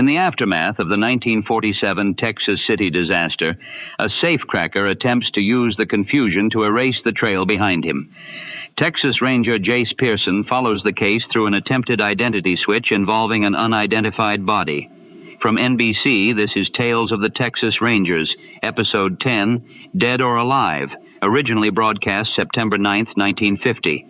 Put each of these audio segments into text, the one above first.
the aftermath of the 1947 Texas City disaster, a safecracker attempts to use the confusion to erase the trail behind him. Texas Ranger Jayce Pearson follows the case through an attempted identity switch involving an unidentified body. From NBC, this is Tales of the Texas Rangers, Episode 10, Dead or Alive, originally broadcast September 9th, 1950.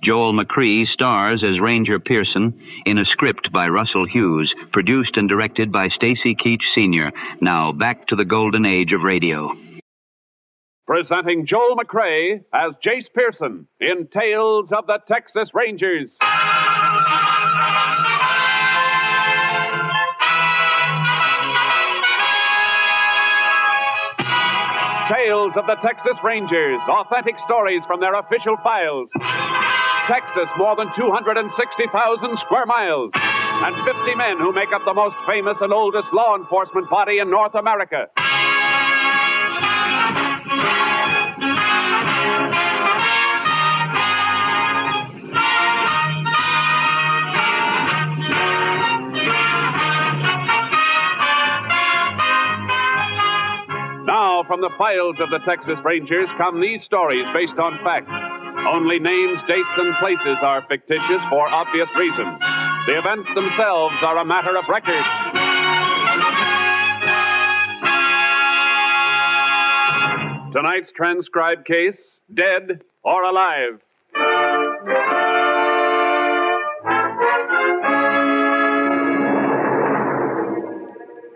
Joel McCrea stars as Ranger Pearson in a script by Russell Hughes, produced and directed by Stacy Keach Sr. Now, back to the golden age of radio. Presenting Joel McCrea as Jayce Pearson in Tales of the Texas Rangers. Tales of the Texas Rangers, authentic stories from their official files. Texas, more than 260,000 square miles, and 50 men who make up the most famous and oldest law enforcement body in North America. Now, from the files of the Texas Rangers come these stories based on fact. Only names, dates, and places are fictitious for obvious reasons. The events themselves are a matter of record. Tonight's transcribed case, Dead or Alive.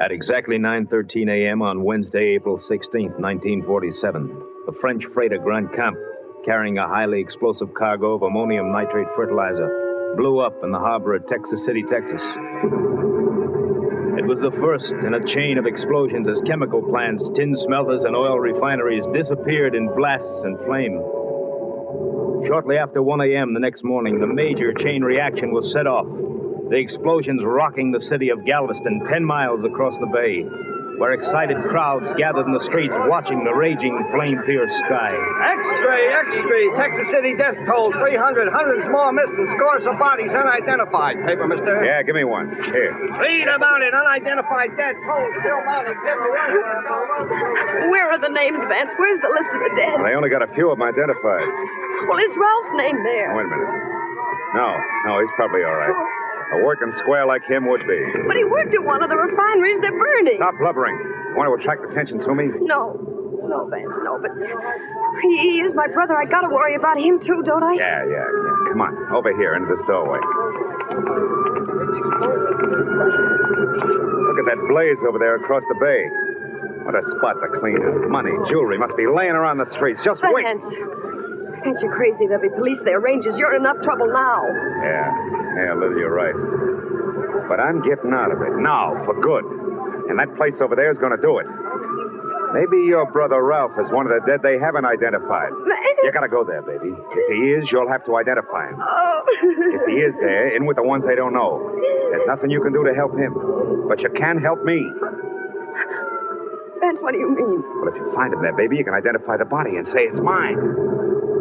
At exactly 9:13 a.m. on Wednesday, April 16th, 1947, the French freighter Grand Camp, carrying a highly explosive cargo of ammonium nitrate fertilizer, blew up in the harbor at Texas City, Texas. It was the first in a chain of explosions as chemical plants, tin smelters, and oil refineries disappeared in blasts and flame. Shortly after 1 a.m. the next morning, the major chain reaction was set off, the explosions rocking the city of Galveston 10 miles across the bay, where excited crowds gathered in the streets watching the raging, flame-pierced sky. Extra! Texas City death toll 300, hundreds more missing, scores of bodies unidentified. Paper, mister? Yeah, give me one. Here. Read about it. Unidentified dead toll still mounting. Where are the names, Vance? Where's the list of the dead? Well, they only got a few of them identified. Well, is Ralph's name there? Wait a minute. No, he's probably all right. A working square like him would be. But he worked at one of the refineries. They're burning. Stop blubbering. You want to attract attention to me? No, Vance, no. But he is my brother. I got to worry about him, too, don't I? Yeah. Come on, over here, into this doorway. Look at that blaze over there across the bay. What a spot to clean it. Money, jewelry must be laying around the streets. Just wait. Vance, you're crazy. There'll be police there, rangers. You're in enough trouble now. Yeah, Lily, you're right. But I'm getting out of it now, for good. And that place over there is going to do it. Maybe your brother Ralph is one of the dead they haven't identified. You got to go there, baby. If he is, you'll have to identify him. Oh. If he is there, in with the ones they don't know. There's nothing you can do to help him. But you can help me. Vance, what do you mean? Well, if you find him there, baby, you can identify the body and say it's mine.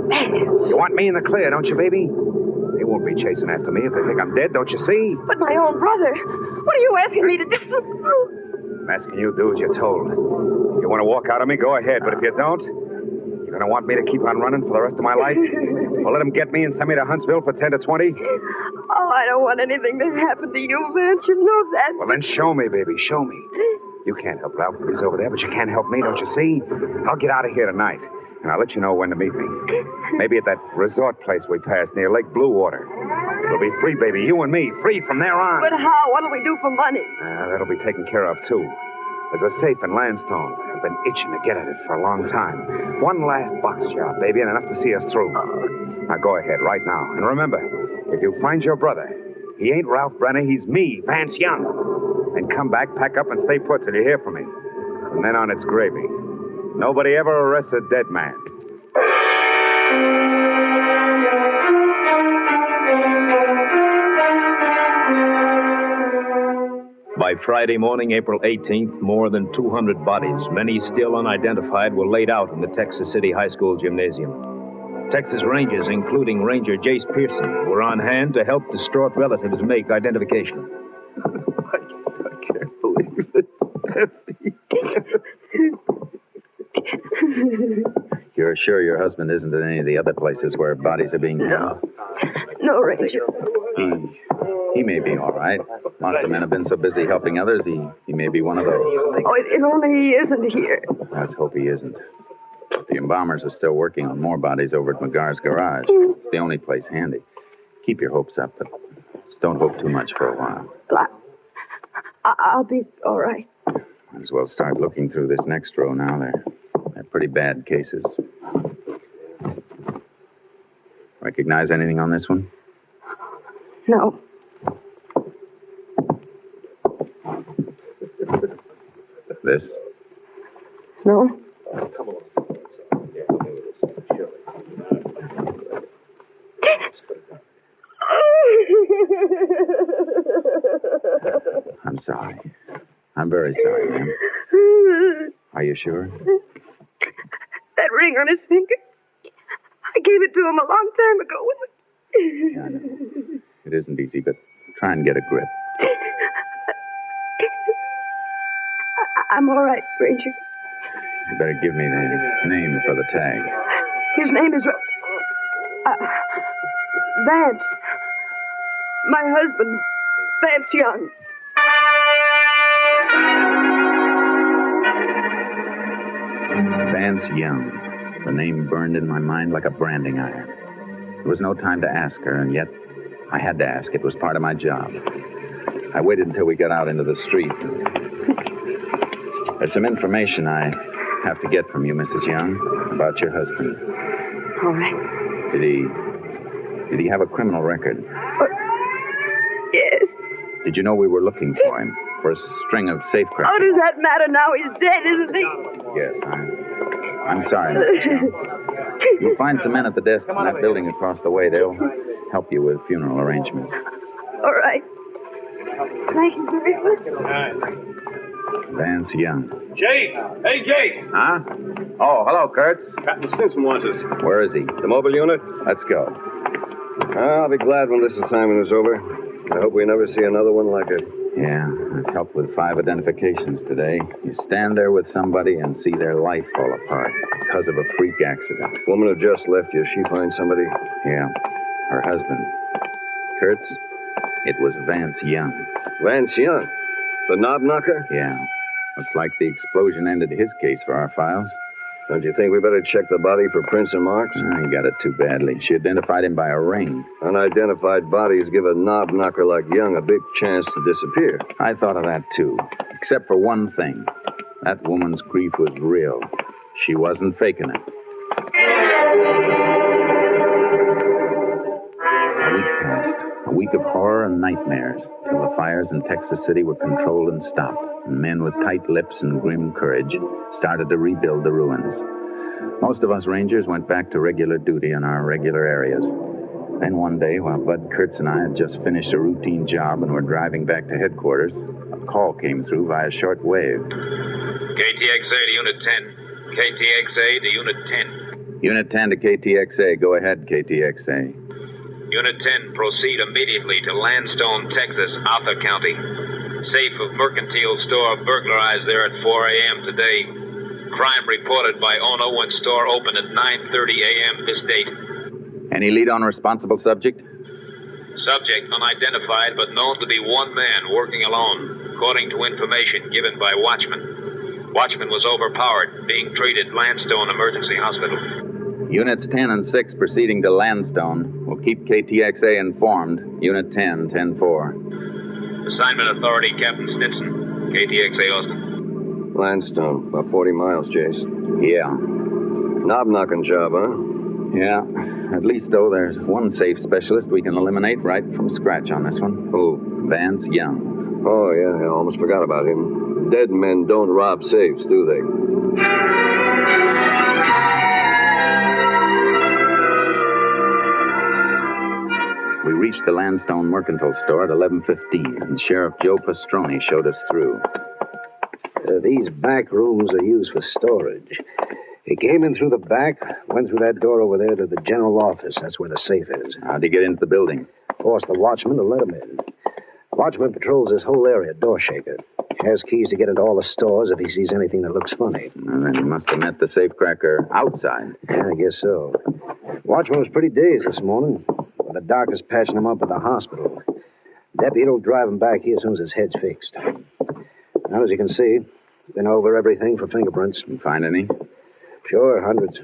Vance. You want me in the clear, don't you, baby? They won't be chasing after me if they think I'm dead, don't you see? But my own brother. What are you asking me to do? I'm asking you to do as you're told. If you want to walk out on me, go ahead. But if you don't, you're going to want me to keep on running for the rest of my life? Well, let them get me and send me to Huntsville for 10 to 20? Oh, I don't want anything to happen to you, Vance. You know that. Well, then show me, baby. Show me. You can't help Ralph if he's over there, but you can help me, don't you see? I'll get out of here tonight. And I'll let you know when to meet me. Maybe at that resort place we passed near Lake Blue Water. We'll be free, baby. You and me. Free from there on. But how? What'll we do for money? That'll be taken care of, too. There's a safe in Landstone. I've been itching to get at it for a long time. One last box job, baby, and enough to see us through. Now, go ahead right now. And remember, if you find your brother, he ain't Ralph Brenner. He's me, Vance Young. And come back, pack up, and stay put till you hear from me. From then on, it's gravy. Nobody ever arrests a dead man. By Friday morning, April 18th, more than 200 bodies, many still unidentified, were laid out in the Texas City High School gymnasium. Texas Rangers, including Ranger Jayce Pearson, were on hand to help distraught relatives make identification. I can't You're sure your husband isn't in any of the other places where bodies are being found? No, Ranger. He may be all right. Lots of men have been so busy helping others, he may be one of those. Oh, if only he isn't here. Let's hope he isn't. The embalmers are still working on more bodies over at McGar's garage. It's the only place handy. Keep your hopes up, but don't hope too much for a while. Well, I'll be all right. Might as well start looking through this next row now. They're pretty bad cases. Recognize anything on this one? No. This? No. I'm sorry. I'm very sorry, ma'am. Are you sure? That ring on his finger. I gave it to him a long time ago. Yeah, I know. It isn't easy, but try and get a grip. I'm all right, Ranger. You better give me the name for the tag. His name is Vance. My husband, Vance Young. Vance Young. The name burned in my mind like a branding iron. There was no time to ask her, and yet I had to ask. It was part of my job. I waited until we got out into the street. There's some information I have to get from you, Mrs. Young, about your husband. All right. Did he have a criminal record? Yes. Did you know we were looking for him? For a string of safecrackers? How does that matter now? He's dead, isn't he? Yes, I'm sorry, Mrs. Young. You'll find some men at the desks in that building across the way. They'll help you with funeral arrangements. All right. Thank you very much. Vance Young. Jayce! Hey, Jayce! Huh? Oh, hello, Kurtz. Captain Stinson wants us. Where is he? The mobile unit? Let's go. I'll be glad when this assignment is over. I hope we never see another one like it. Yeah, I've helped with 5 identifications today. You stand there with somebody and see their life fall apart because of a freak accident. Woman who just left you, she find somebody? Yeah, her husband. Kurtz, it was Vance Young. Vance Young? The knob knocker? Yeah. Looks like the explosion ended his case for our files. Don't you think we better check the body for prints and marks? He got it too badly. She identified him by a ring. Unidentified bodies give a knob knocker like Young a big chance to disappear. I thought of that, too. Except for one thing. That woman's grief was real. She wasn't faking it. A week passed. A week of horror and nightmares, till the fires in Texas City were controlled and stopped, and men with tight lips and grim courage started to rebuild the ruins. Most of us Rangers went back to regular duty in our regular areas. Then one day, while Bud Kurtz and I had just finished a routine job and were driving back to headquarters, a call came through via shortwave. KTXA to Unit 10. KTXA to Unit 10. Unit 10 to KTXA. Go ahead, KTXA. Unit 10, proceed immediately to Landstone, Texas, Arthur County. Safe of mercantile store burglarized there at 4 a.m. today. Crime reported by owner when store opened at 9:30 a.m. this date. Any lead on responsible subject? Subject unidentified, but known to be one man working alone, according to information given by watchman. Watchman was overpowered, being treated Landstone Emergency Hospital. Units 10 and 6 proceeding to Landstone. We'll keep KTXA informed. Unit 10, 10-4. Assignment authority, Captain Stinson. KTXA Austin. Landstone, about 40 miles, Jayce. Yeah. Knob-knocking job, huh? Yeah. At least, though, there's one safe specialist we can eliminate right from scratch on this one. Who? Vance Young. Oh, yeah, I almost forgot about him. Dead men don't rob safes, do they? We reached the Landstone Mercantile Store at 11:15, and Sheriff Joe Pastroni showed us through. These back rooms are used for storage. He came in through the back, went through that door over there to the general office. That's where the safe is. How'd he get into the building? Forced the watchman to let him in. Watchman patrols this whole area, door shaker. Has keys to get into all the stores if he sees anything that looks funny. And then he must have met the safecracker outside. Yeah, I guess so. Watchman was pretty dazed this morning. The doctor's patching him up at the hospital. Deputy will drive him back here as soon as his head's fixed. Now, as you can see, been over everything for fingerprints. You find any? Sure, hundreds.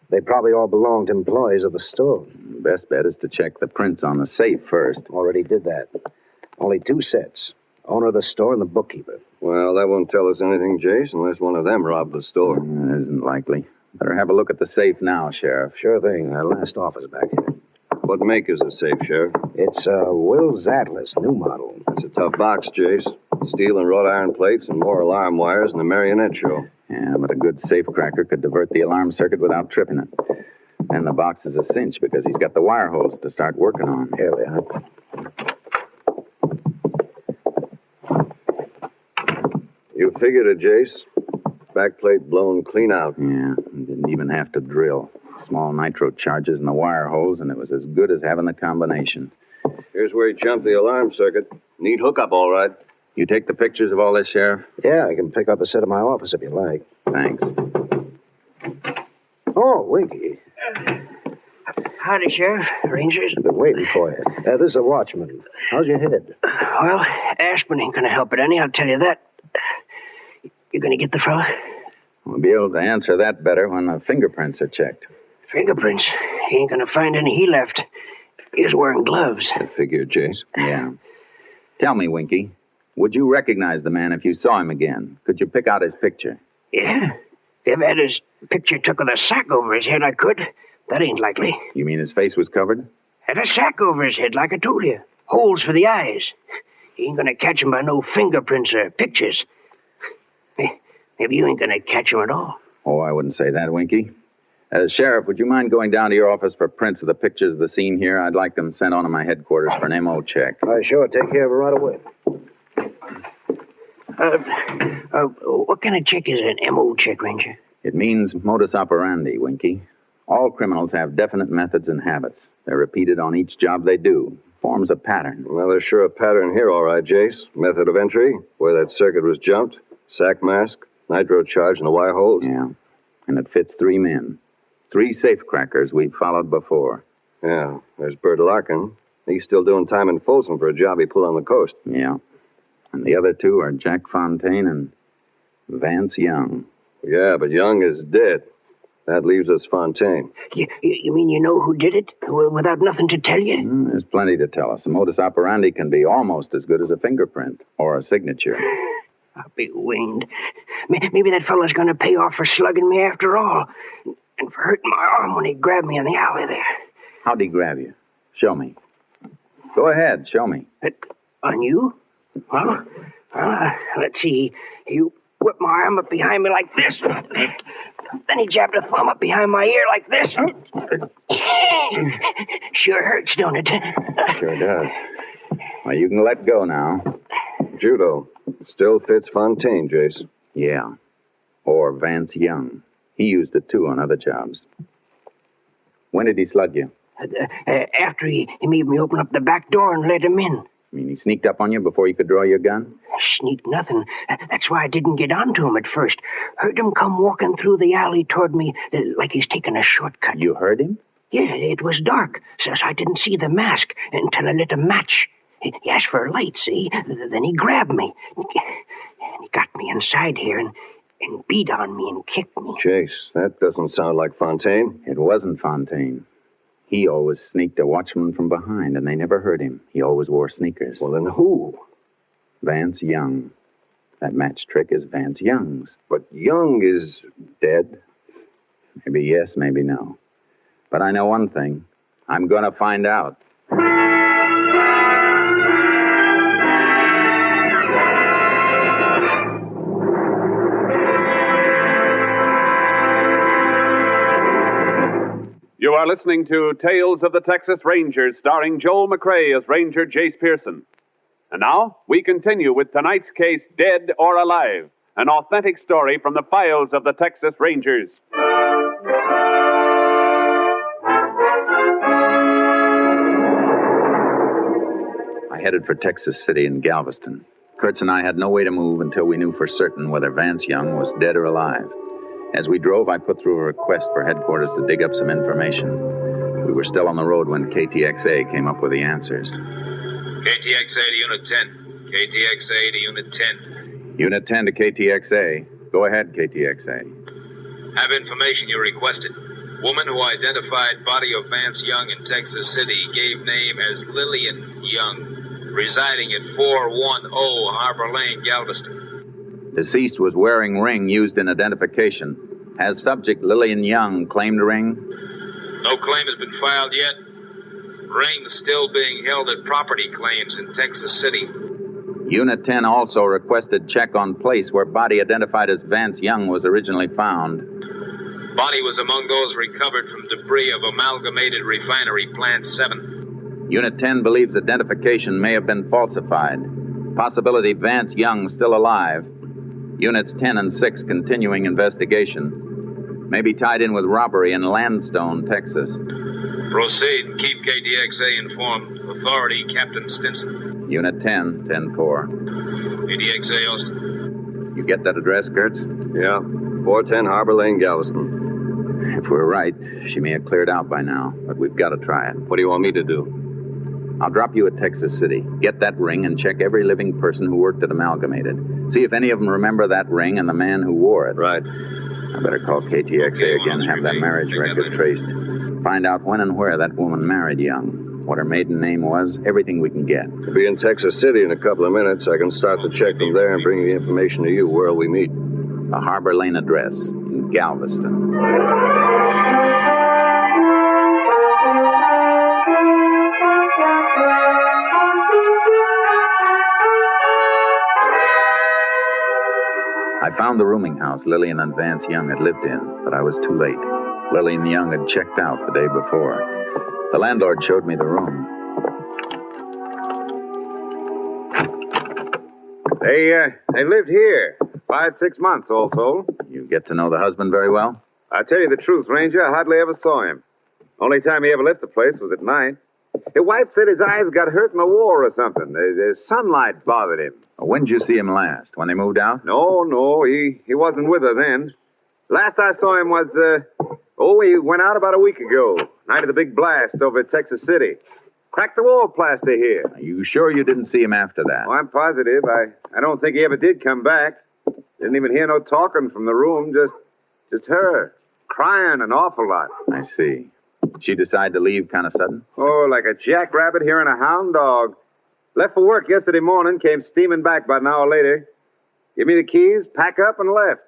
They probably all belong to employees of the store. The best bet is to check the prints on the safe first. Already did that. Only 2 sets. Owner of the store and the bookkeeper. Well, that won't tell us anything, Jayce, unless one of them robbed the store. It isn't likely. Better have a look at the safe now, Sheriff. Sure thing. Our last office back here. What make is the safe, Sheriff? It's Will's Atlas, new model. It's a tough box, Jayce. Steel and wrought iron plates and more alarm wires than a marionette show. Yeah, but a good safecracker could divert the alarm circuit without tripping it. And the box is a cinch because he's got the wire holes to start working on. Here we are. You figured it, Jayce. Backplate blown clean out. Yeah, didn't even have to drill. Small nitro charges in the wire holes, and it was as good as having the combination. Here's where he jumped the alarm circuit. Neat hookup, all right. You take the pictures of all this, Sheriff? Yeah, I can pick up a set at my office if you like. Thanks. Oh, Winky. Howdy, Sheriff. Rangers. I've been waiting for you. This is a watchman. How's your head? Well, aspirin ain't gonna help it any, I'll tell you that. You gonna get the fella? We'll be able to answer that better when the fingerprints are checked. Fingerprints? He ain't gonna find any he left. He was wearing gloves. I figured, Jayce. Yeah. Tell me, Winky, would you recognize the man if you saw him again? Could you pick out his picture? Yeah. If I had his picture took with a sack over his head, I could. That ain't likely. You mean his face was covered? Had a sack over his head, like I told you. Holes for the eyes. He ain't gonna catch him by no fingerprints or pictures. Maybe you ain't gonna catch him at all. Oh, I wouldn't say that, Winky. Sheriff, would you mind going down to your office for prints of the pictures of the scene here? I'd like them sent on to my headquarters for an MO check. Sure. Take care of it right away. What kind of check is an MO check, Ranger? It means modus operandi, Winky. All criminals have definite methods and habits. They're repeated on each job they do. Forms a pattern. Well, there's sure a pattern here, all right, Jayce. Method of entry, where that circuit was jumped, sack mask, nitro charge in the wire holes. Yeah, and it fits 3 men. 3 safecrackers we've followed before. Yeah, there's Bert Larkin. He's still doing time in Folsom for a job he pulled on the coast. Yeah, and the other 2 are Jack Fontaine and Vance Young. Yeah, but Young is dead. That leaves us Fontaine. You mean you know who did it, without nothing to tell you? There's plenty to tell us. The modus operandi can be almost as good as a fingerprint or a signature. I'll be winged. Maybe that fellow's going to pay off for slugging me after all. And for hurting my arm when he grabbed me in the alley there. How'd he grab you? Show me. Go ahead, show me. On you? Well, let's see. He whipped my arm up behind me like this. Then he jabbed a thumb up behind my ear like this. Sure hurts, don't it? Sure does. Well, you can let go now. Judo. Still fits Fontaine, Jayce. Yeah. Or Vance Young. He used it, too, on other jobs. When did he slug you? After he made me open up the back door and let him in. You mean he sneaked up on you before you could draw your gun? Sneaked nothing. That's why I didn't get onto him at first. Heard him come walking through the alley toward me like he's taking a shortcut. You heard him? Yeah, it was dark, so I didn't see the mask until I lit a match. He asked for a light, see? Then he grabbed me. And he got me inside here and beat on me and kicked me. Jayce, that doesn't sound like Fontaine. It wasn't Fontaine. He always sneaked a watchman from behind, and they never heard him. He always wore sneakers. Well, then who? Vance Young. That match trick is Vance Young's. But Young is dead. Maybe yes, maybe no. But I know one thing. I'm going to find out. You are listening to Tales of the Texas Rangers, starring Joel McCrea as Ranger Jayce Pearson. And now, we continue with tonight's case, Dead or Alive, an authentic story from the files of the Texas Rangers. I headed for Texas City and Galveston. Kurtz and I had no way to move until we knew for certain whether Vance Young was dead or alive. As we drove, I put through a request for headquarters to dig up some information. We were still on the road when KTXA came up with the answers. KTXA to Unit 10. KTXA to Unit 10. Unit 10 to KTXA. Go ahead, KTXA. Have information you requested. Woman who identified body of Vance Young in Texas City gave name as Lillian Young, residing at 410 Harbor Lane, Galveston. Deceased was wearing ring used in identification. Has subject Lillian Young claimed ring? No claim has been filed yet. Ring still being held at property claims in Texas City. Unit 10 also requested check on place where body identified as Vance Young was originally found. Body was among those recovered from debris of Amalgamated Refinery Plant 7. Unit 10 believes identification may have been falsified. Possibility Vance Young still alive. Units 10 and 6 continuing investigation. May be tied in with robbery in Landstone, Texas. Proceed and keep KTXA informed. Authority, Captain Stinson. Unit 10, 10-4. KTXA, Austin. You get that address, Kurtz? Yeah. 410 Harbor Lane, Galveston. If we're right, she may have cleared out by now, but we've got to try it. What do you want me to do? I'll drop you at Texas City. Get that ring and check every living person who worked at Amalgamated. See if any of them remember that ring and the man who wore it. Right. I better call KTXA again and have that marriage record traced. Find out when and where that woman married Young. What her maiden name was, everything we can get. We'll be in Texas City in a couple of minutes. I can start the check from there and bring the information to you. Where'll we meet? The Harbor Lane address in Galveston. I found the rooming house Lillian and Vance Young had lived in, but I was too late. Lillian Young had checked out the day before. The landlord showed me the room. They lived here 5-6 months, all told. You get to know the husband very well? I tell you the truth, Ranger, I hardly ever saw him. Only time he ever left the place was at night. His wife said his eyes got hurt in the war or something. The sunlight bothered him. When did you see him last? When they moved out? No, he wasn't with her then. Last I saw him was, he went out about a week ago. Night of the big blast over at Texas City. Cracked the wall plaster here. Are you sure you didn't see him after that? Oh, I'm positive. I don't think he ever did come back. Didn't even hear no talking from the room. Just her. Crying an awful lot. I see. She decided to leave kind of sudden? Oh, like a jackrabbit hearing a hound dog. Left for work yesterday morning, came steaming back about an hour later. Give me the keys, pack up, and left.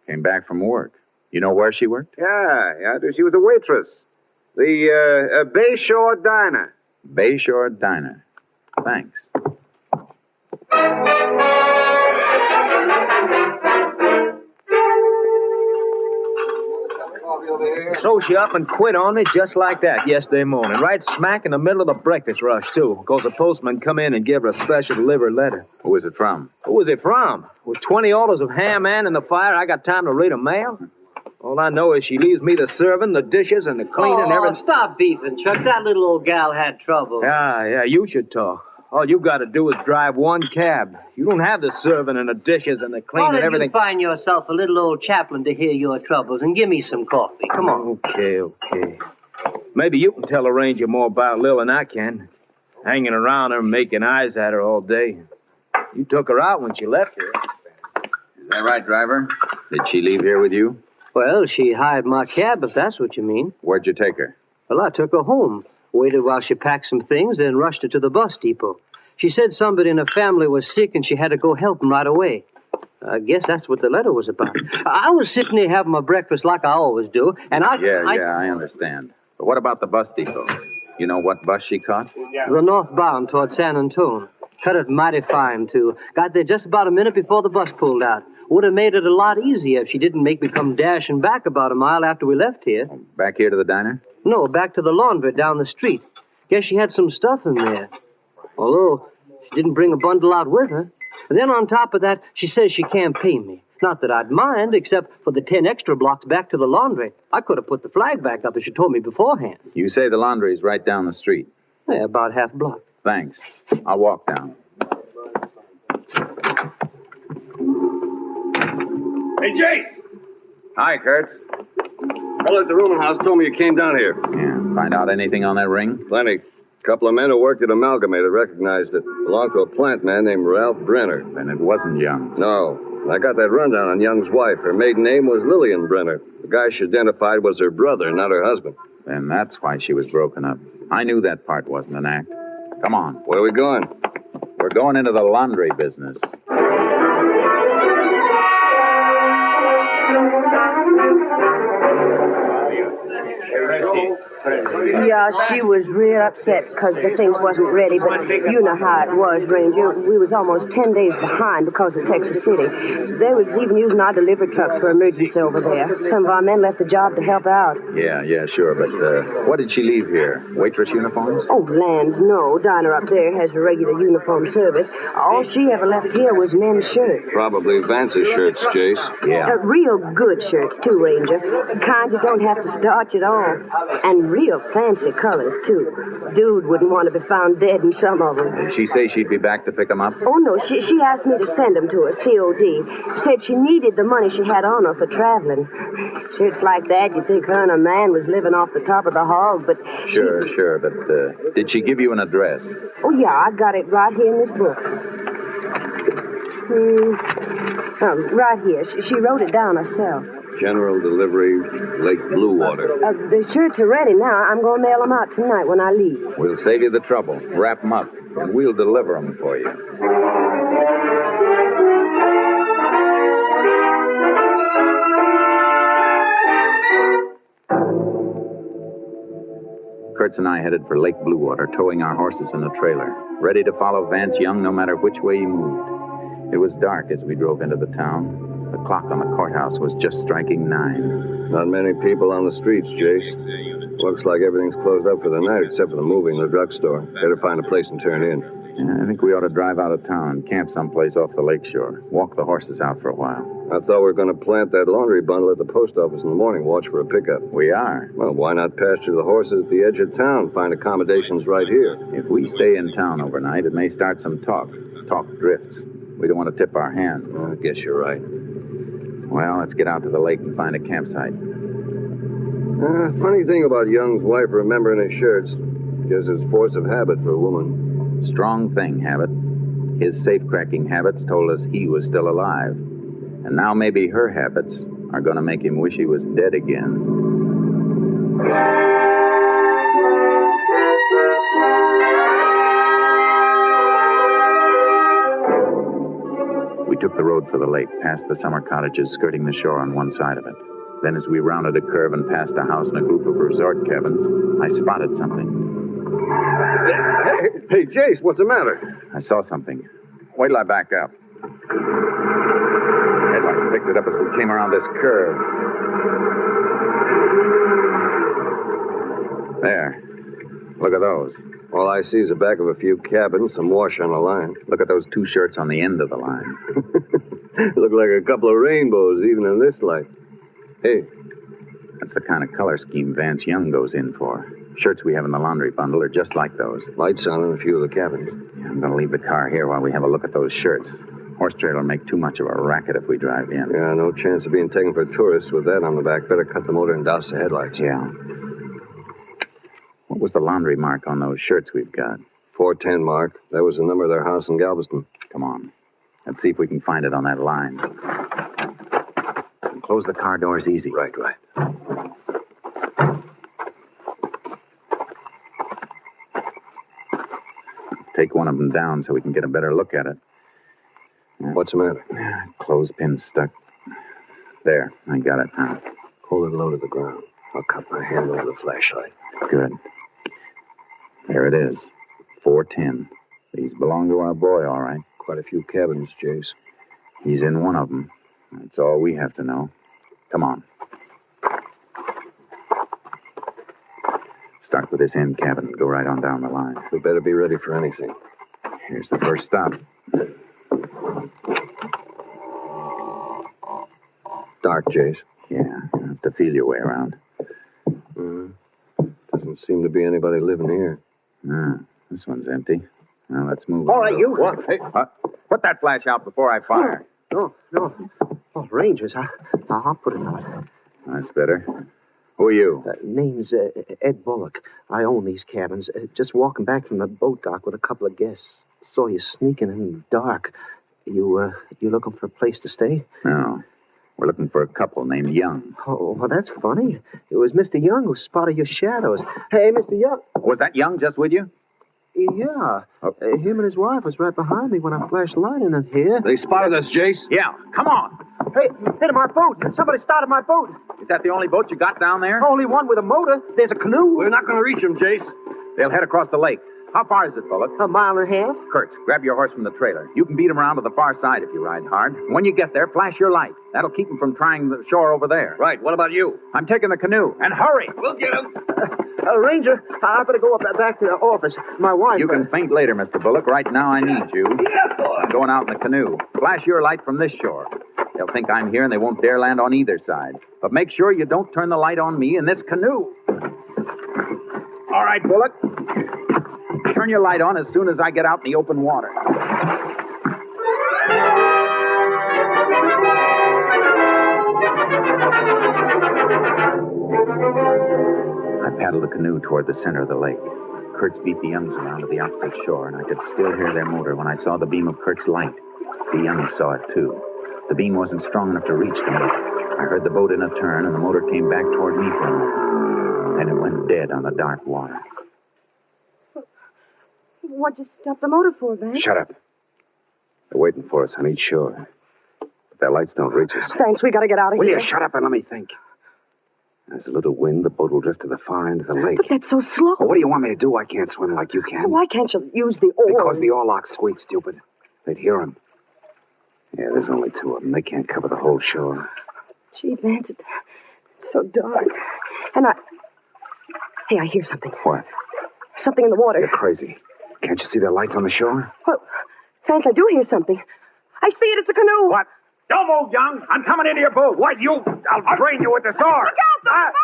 Came back from work. You know where she worked? Yeah. She was a waitress. The Bayshore Diner. Bayshore Diner. Thanks. So she up and quit on me just like that yesterday morning, right smack in the middle of the breakfast rush, too, because the postman come in and give her a special delivered letter. Who was it from? Who was it from? With 20 orders of ham and in the fire, I got time to read a mail? All I know is she leaves me the serving, the dishes, and the cleaning and everything. Stop beefing, Chuck. That little old gal had trouble. Yeah, you should talk. All you got to do is drive one cab. You don't have the serving and the dishes and the cleaning and everything. Why don't you find yourself a little old chaplain to hear your troubles and give me some coffee? Come on. Okay. Maybe you can tell the Ranger more about Lil than I can. Hanging around her, making eyes at her all day. You took her out when she left here. Is that right, driver? Did she leave here with you? Well, she hired my cab, if that's what you mean. Where'd you take her? Well, I took her home. Waited while she packed some things, then rushed her to the bus depot. She said somebody in her family was sick and she had to go help them right away. I guess that's what the letter was about. I was sitting there having my breakfast like I always do, and I understand. But what about the bus depot? You know what bus she caught? The northbound toward San Antone. Cut it mighty fine, too. Got there just about a minute before the bus pulled out. Would have made it a lot easier if she didn't make me come dashing back about a mile after we left here. Back here to the diner? No, back to the laundry down the street. Guess she had some stuff in there. Although, she didn't bring a bundle out with her. And then on top of that, she says she can't pay me. Not that I'd mind, except for the 10 extra blocks back to the laundry. I could have put the flag back up if she told me beforehand. You say the laundry's right down the street? Yeah, about half a block. Thanks. I'll walk down. Hey, Jayce! Hi, Kurtz. Fellow at the rooming house told me you came down here. Yeah, find out anything on that ring? Plenty. Couple of men who worked at Amalgamated recognized it. Belonged to a plant man named Ralph Brenner. Then it wasn't Young's. No. I got that rundown on Young's wife. Her maiden name was Lillian Brenner. The guy she identified was her brother, not her husband. Then that's why she was broken up. I knew that part wasn't an act. Come on. Where are we going? We're going into the laundry business. Yeah, she was real upset because the things wasn't ready, but you know how it was, Ranger. We was almost 10 days behind because of Texas City. They was even using our delivery trucks for emergency over there. Some of our men left the job to help out. Yeah, sure, but what did she leave here? Waitress uniforms? Oh, lands, no. Diner up there has a regular uniform service. All she ever left here was men's shirts. Probably Vance's shirts, Jayce. Yeah. Real good shirts, too, Ranger. The kind you don't have to starch at all. And real fancy colors, too. Dude wouldn't want to be found dead in some of them. Did she say she'd be back to pick them up? Oh, no. She asked me to send them to her, COD. Said she needed the money she had on her for traveling. Shirts like that, you'd think her and her man was living off the top of the hog, but... Sure, but did she give you an address? Oh, yeah, I got it right here in this book. Right here. She wrote it down herself. General delivery, Lake Bluewater. The shirts are ready now. I'm going to mail them out tonight when I leave. We'll save you the trouble. Wrap them up, and we'll deliver them for you. Kurtz and I headed for Lake Bluewater, towing our horses in a trailer, ready to follow Vance Young no matter which way he moved. It was dark as we drove into the town. The clock on the courthouse was just striking 9. Not many people on the streets, Jayce. Looks like everything's closed up for the night except for the movie and the drugstore. Better find a place and turn in. Yeah, I think we ought to drive out of town and camp someplace off the lakeshore. Walk the horses out for a while. I thought we were going to plant that laundry bundle at the post office in the morning, watch for a pickup. We are. Well, why not pasture the horses at the edge of town, find accommodations right here? If we stay in town overnight, it may start some talk. Talk drifts. We don't want to tip our hands. I guess you're right. Well, let's get out to the lake and find a campsite. Funny thing about Young's wife remembering his shirts. Guess it's force of habit for a woman. Strong thing, Habit. His safe-cracking habits told us he was still alive. And now maybe her habits are going to make him wish he was dead again. We took the road for the lake, past the summer cottages skirting the shore on one side of it. Then as we rounded a curve and passed a house and a group of resort cabins, I spotted something. Hey, Jayce, what's the matter? I saw something. Wait till I back up. Headlights picked it up as we came around this curve. There. Look at those. All I see is the back of a few cabins, some wash on the line. Look at those 2 shirts on the end of the line. Look like a couple of rainbows, even in this light. Hey. That's the kind of color scheme Vance Young goes in for. Shirts we have in the laundry bundle are just like those. Lights on in a few of the cabins. Yeah, I'm going to leave the car here while we have a look at those shirts. Horse trailer will make too much of a racket if we drive in. Yeah, no chance of being taken for tourists with that on the back. Better cut the motor and douse the headlights. Yeah. What was the laundry mark on those shirts we've got? 410 mark. That was the number of their house in Galveston. Come on. Let's see if we can find it on that line. And close the car doors easy. Right. Take one of them down so we can get a better look at it. What's the matter? Clothespin stuck. There, I got it now. Hold it low to the ground. I'll cut my hand over the flashlight. Good. There it is. 410. These belong to our boy, all right. Quite a few cabins, Jayce. He's in one of them. That's all we have to know. Come on. Start with this end cabin and go right on down the line. We better be ready for anything. Here's the first stop. Dark, Jayce. Yeah, you have to feel your way around. Doesn't seem to be anybody living here. This one's empty. Now let's move All on. right, you. What? Hey, put that flash out before I fire. No. Oh, Rangers. I'll put it out. That's better. Who are you? Name's Ed Bullock. I own these cabins. Just walking back from the boat dock with a couple of guests. Saw you sneaking in the dark. You looking for a place to stay? No. We're looking for a couple named Young. Oh, well, that's funny. It was Mr. Young who spotted your shadows. Hey, Mr. Young. Was that Young just with you? Yeah. Him and his wife was right behind me when I flashed light in it here. They spotted us, Jayce? Yeah. Come on. Hey, hit my boat. Somebody started my boat. Is that the only boat you got down there? Only one with a motor. There's a canoe. We're not going to reach them, Jayce. They'll head across the lake. How far is it, Bullock? A mile and a half. Kurtz, grab your horse from the trailer. You can beat him around to the far side if you ride hard. When you get there, flash your light. That'll keep him from trying the shore over there. Right. What about you? I'm taking the canoe. And hurry! We'll get him. Ranger, I better go up back to the office. My wife... You can faint later, Mr. Bullock. Right now, I need you. Yeah, boy. I'm going out in the canoe. Flash your light from this shore. They'll think I'm here and they won't dare land on either side. But make sure you don't turn the light on me in this canoe. All right, Bullock. Turn your light on as soon as I get out in the open water. I paddled the canoe toward the center of the lake. Kurtz beat the Youngs around to the opposite shore, and I could still hear their motor when I saw the beam of Kurt's light. The Youngs saw it, too. The beam wasn't strong enough to reach them. I heard the boat in a turn, and the motor came back toward me for a moment. Then it went dead on the dark water. What'd you stop the motor for, Vance? Shut up. They're waiting for us on each shore. But their lights don't reach us. Thanks, we gotta get out of Will here. you shut up and let me think? There's a little wind. The boat will drift to the far end of the lake. But that's so slow. Well, what do you want me to do? I can't swim like you can. Why can't you use the oars? Because the oarlock squeaks, stupid. They'd hear him. Yeah, there's only two of them. They can't cover the whole shore. Gee, Vance, it's so dark. And Hey, I hear something. What? Something in the water. You're crazy. Can't you see the lights on the shore? Well, Vance, I do hear something. I see it. It's a canoe. What? Don't move, Young. I'm coming into your boat. What, you? I'll brain you with the sword. Look out!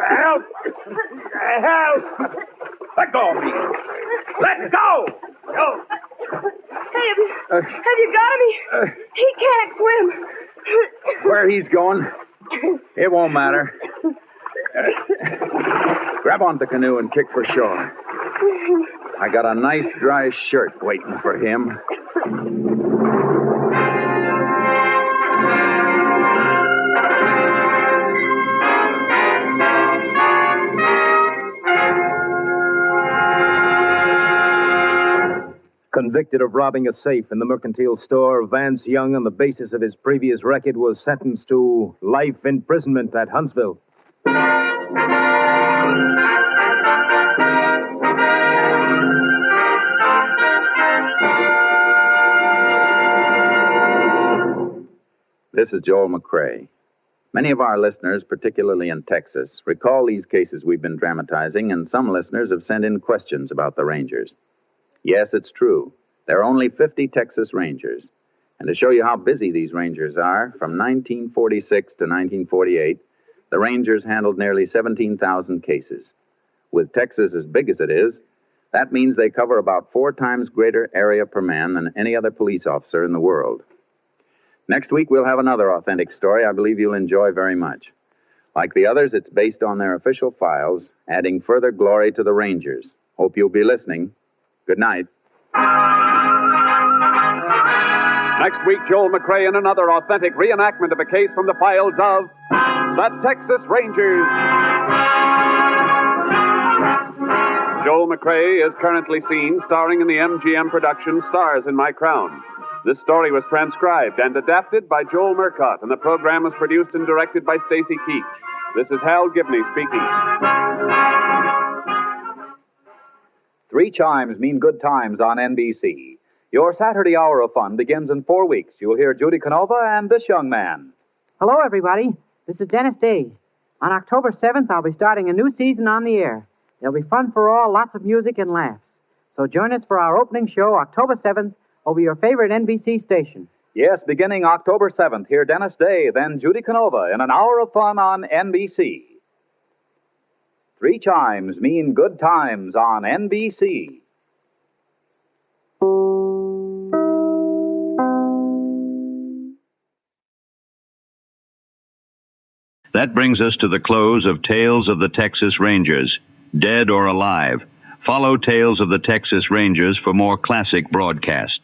Help! Help! Let go of me. Let go! No. Hey, have you got him? He can't swim. Where he's going, it won't matter. Grab onto the canoe and kick for shore. I got a nice dry shirt waiting for him. Convicted of robbing a safe in the mercantile store, Vance Young, on the basis of his previous record, was sentenced to life imprisonment at Huntsville. This is Joel McCrea. Many of our listeners, particularly in Texas, recall these cases we've been dramatizing, and some listeners have sent in questions about the Rangers. Yes, it's true. There are only 50 Texas Rangers. And to show you how busy these Rangers are, from 1946 to 1948, the Rangers handled nearly 17,000 cases. With Texas as big as it is, that means they cover about 4 times greater area per man than any other police officer in the world. Next week, we'll have another authentic story I believe you'll enjoy very much. Like the others, it's based on their official files, adding further glory to the Rangers. Hope you'll be listening. Good night. Next week, Joel McCrea in another authentic reenactment of a case from the files of the Texas Rangers. Joel McCrea is currently seen starring in the MGM production Stars in My Crown. This story was transcribed and adapted by Joel Murcott, and the program was produced and directed by Stacy Keach. This is Hal Gibney speaking. 3 chimes mean good times on NBC. Your Saturday hour of fun begins in 4 weeks. You'll hear Judy Canova and this young man. Hello, everybody. This is Dennis Day. On October 7th, I'll be starting a new season on the air. There'll be fun for all, lots of music and laughs. So join us for our opening show, October 7th, over your favorite NBC station. Yes, beginning October 7th, hear Dennis Day, then Judy Canova in an hour of fun on NBC. 3 chimes mean good times on NBC. That brings us to the close of Tales of the Texas Rangers, Dead or Alive. Follow Tales of the Texas Rangers for more classic broadcasts.